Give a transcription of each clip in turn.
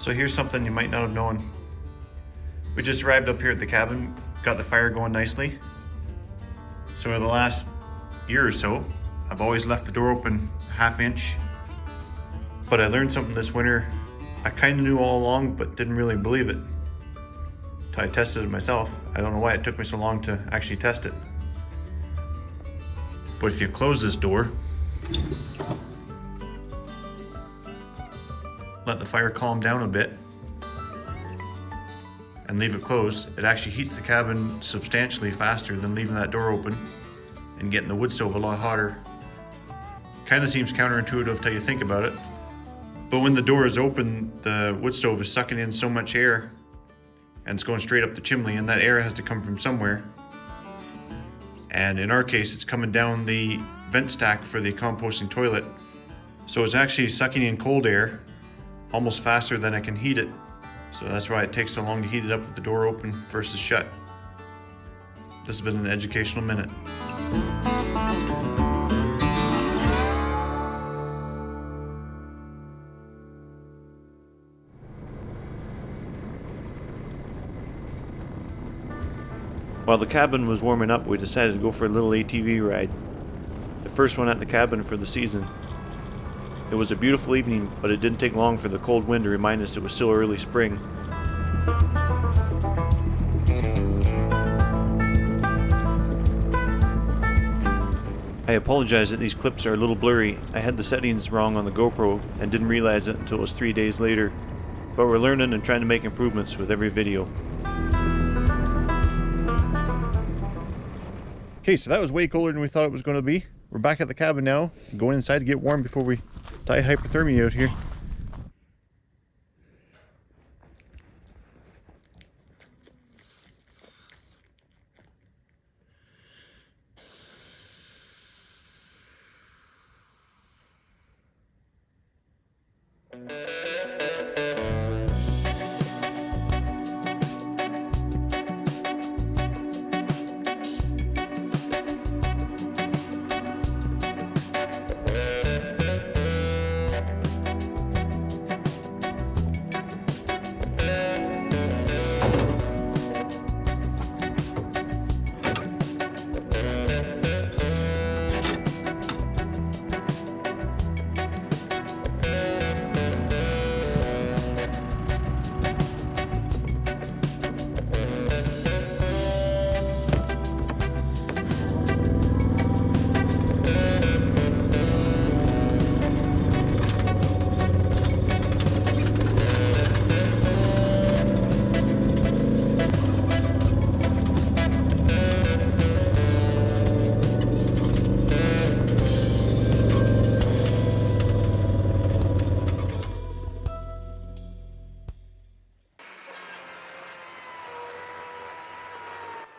So here's something you might not have known. We just arrived up here at the cabin, got the fire going nicely. So over the last year or so, I've always left the door open a half inch. But I learned something this winter. I kind of knew all along, but didn't really believe it until I tested it myself. I don't know why it took me so long to actually test it. But if you close this door, let the fire calm down a bit, and leave it closed, it actually heats the cabin substantially faster than leaving that door open and getting the wood stove a lot hotter. Kind of seems counterintuitive till you think about it. But when the door is open, the wood stove is sucking in so much air and it's going straight up the chimney, and that air has to come from somewhere. And in our case, it's coming down the vent stack for the composting toilet. So it's actually sucking in cold air almost faster than I can heat it. So that's why it takes so long to heat it up with the door open versus shut. This has been an educational minute. While the cabin was warming up, we decided to go for a little ATV ride. The first one at the cabin for the season. It was a beautiful evening, but it didn't take long for the cold wind to remind us it was still early spring. I apologize that these clips are a little blurry. I had the settings wrong on the GoPro and didn't realize it until it was 3 days later. But we're learning and trying to make improvements with every video. Okay, so that was way colder than we thought it was going to be. We're back at the cabin now, going inside to get warm before we die hypothermia out here.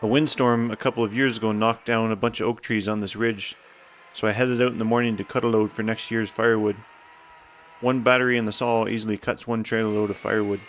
A windstorm a couple of years ago knocked down a bunch of oak trees on this ridge, so I headed out in the morning to cut a load for next year's firewood. One battery in the saw easily cuts one trailer load of firewood.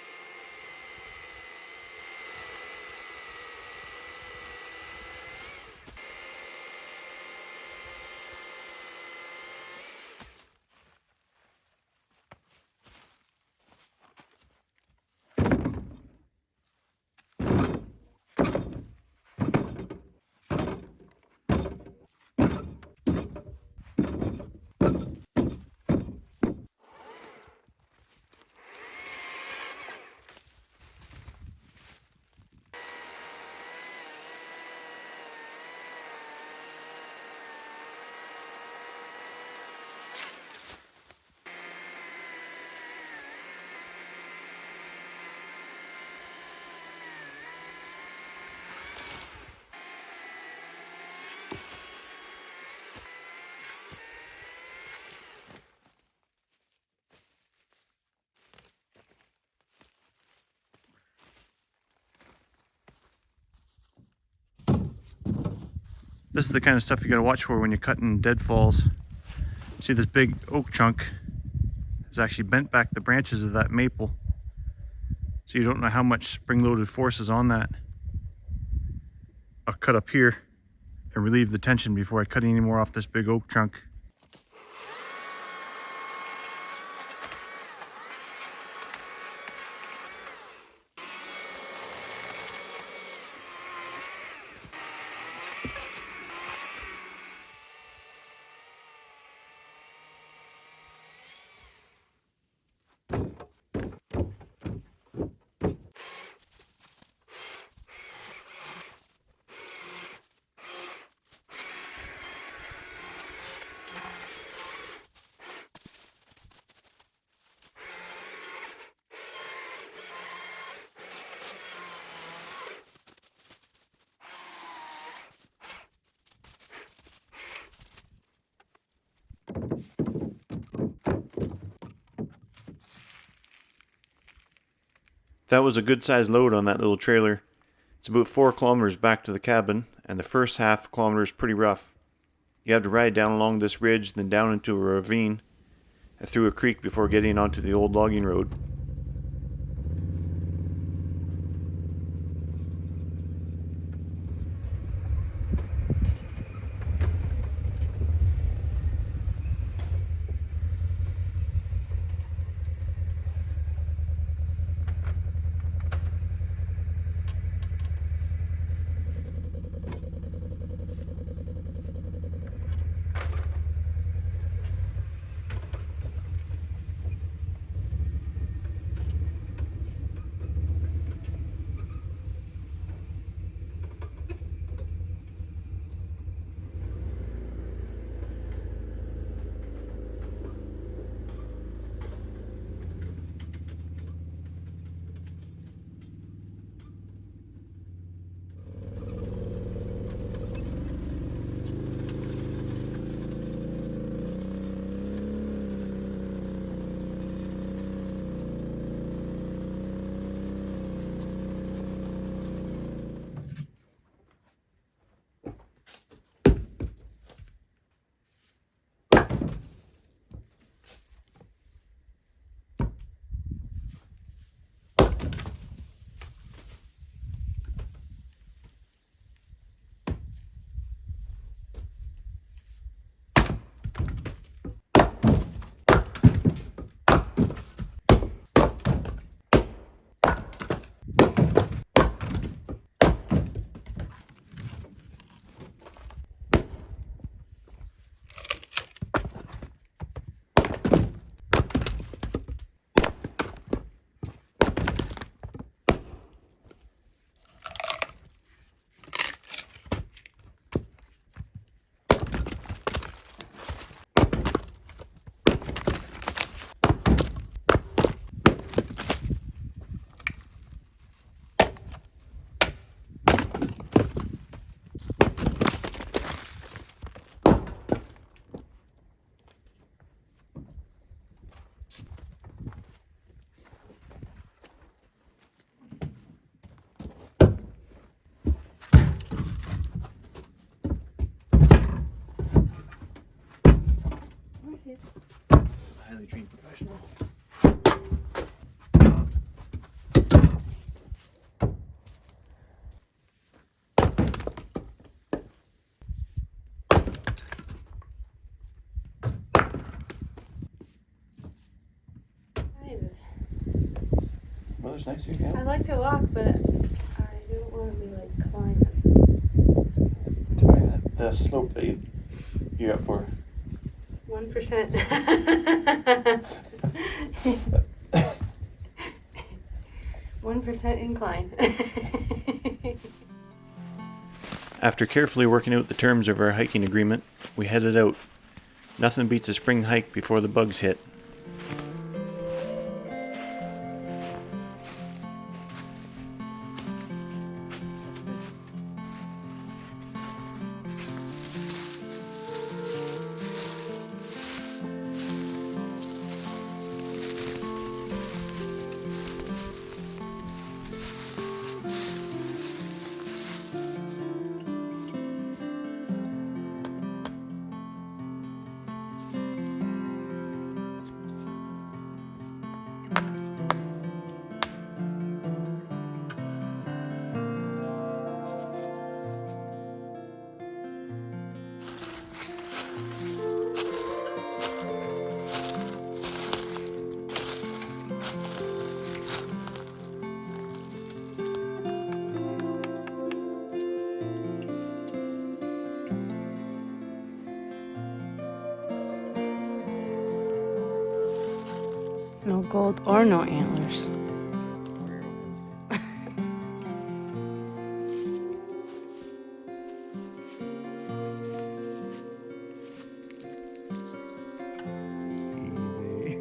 This is the kind of stuff you gotta watch for when you're cutting deadfalls. See, this big oak trunk has actually bent back the branches of that maple. So you don't know how much spring-loaded force is on that. I'll cut up here and relieve the tension before I cut any more off this big oak trunk. That was a good sized load on that little trailer. It's about 4 kilometers back to the cabin, and the first half kilometer is pretty rough. You have to ride down along this ridge, then down into a ravine, and through a creek before getting onto the old logging road. Highly trained professional. Weather's nice here, yeah. I like to walk, but I don't want to be like climbing. Tell me the slope that you're up for. 1%. 1% incline. After carefully working out the terms of our hiking agreement, we headed out. Nothing beats a spring hike before the bugs hit. No gold or no antlers. Easy.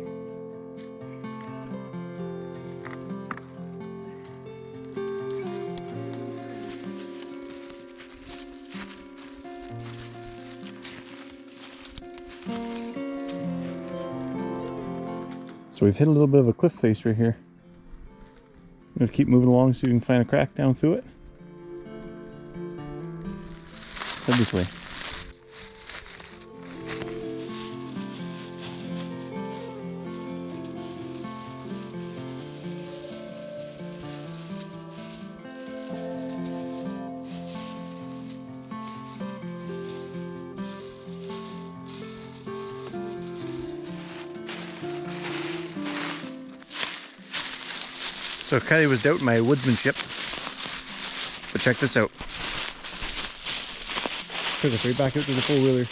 So we've hit a little bit of a cliff face right here. I'm gonna keep moving along so you can find a crack down through it. Head this way. So Kylie was doubting my woodsmanship, but check this out. Took us right back out to the four-wheeler.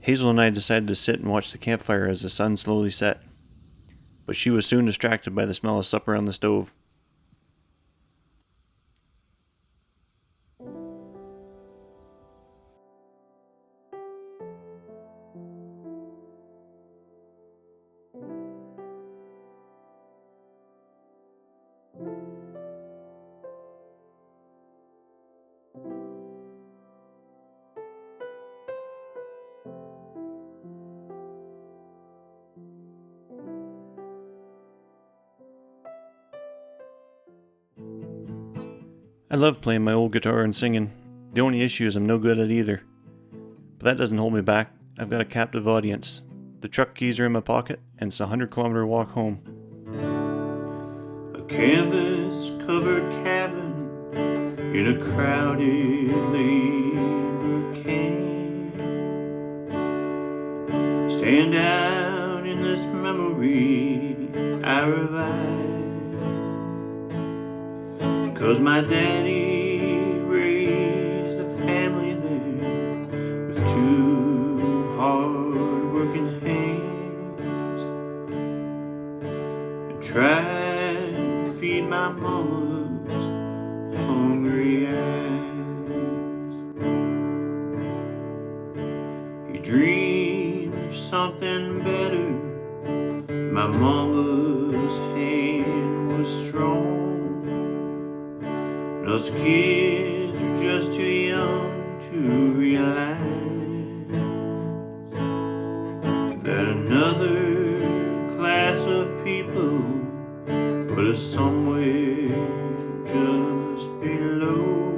Hazel and I decided to sit and watch the campfire as the sun slowly set, but she was soon distracted by the smell of supper on the stove. I love playing my old guitar and singing. The only issue is I'm no good at either. But that doesn't hold me back. I've got a captive audience. The truck keys are in my pocket, and it's a 100-kilometer walk home. A canvas-covered cabin in a crowded labor camp. Stand out in this memory I revive. 'Cause my daddy raised a family there with two hard-working hands, and tried to feed my mama's hungry eyes. He dreamed of something better. My mama's hand was strong. Us kids are just too young to realize that another class of people put us somewhere just below.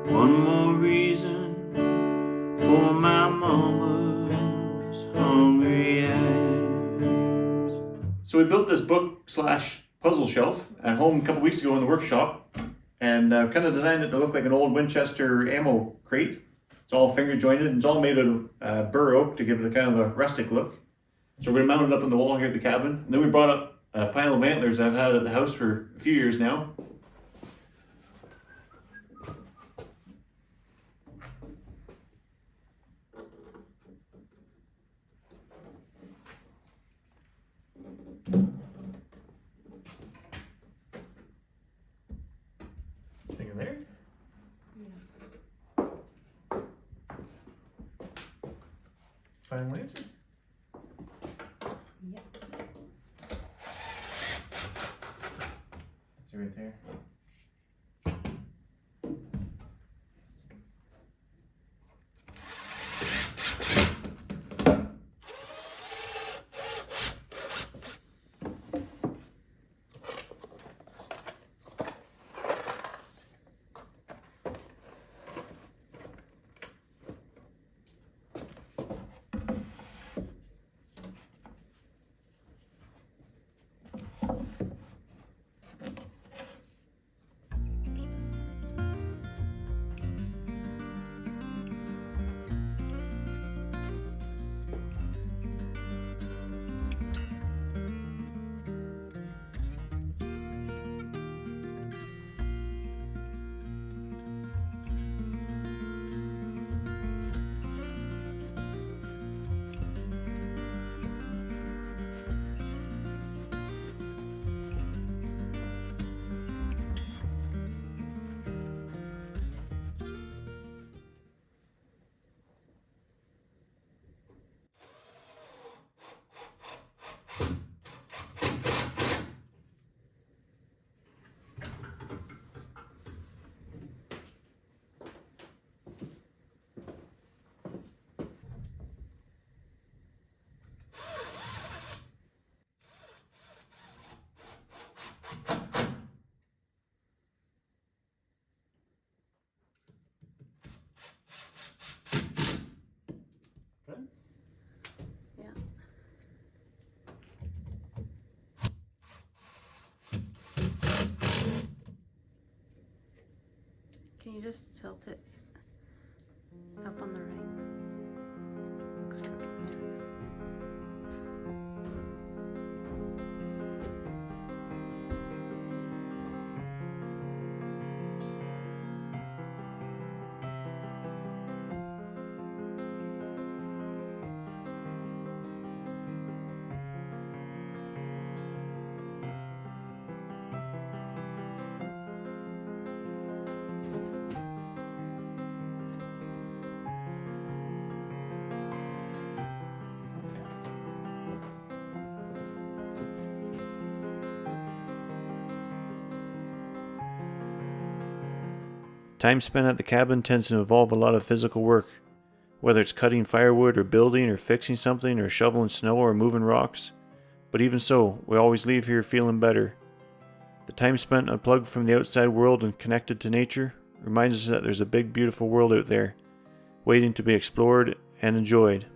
One more reason for my mama's hungry eyes. So we built this book/puzzle shelf at home a couple weeks ago in the workshop, and kind of designed it to look like an old Winchester ammo crate. It's all finger jointed, and it's all made out of bur oak to give it a kind of a rustic look. So we're going to mount it up on the wall here at the cabin. And then we brought up a pile of antlers I've had at the house for a few years now. Thing in there? Yeah. Final answer? Yep. See right there? Good. Yeah. Can you just tilt it up on the right? Looks crooked there. Time spent at the cabin tends to involve a lot of physical work, whether it's cutting firewood or building or fixing something or shoveling snow or moving rocks. But even so, we always leave here feeling better. The time spent unplugged from the outside world and connected to nature reminds us that there's a big, beautiful world out there, waiting to be explored and enjoyed.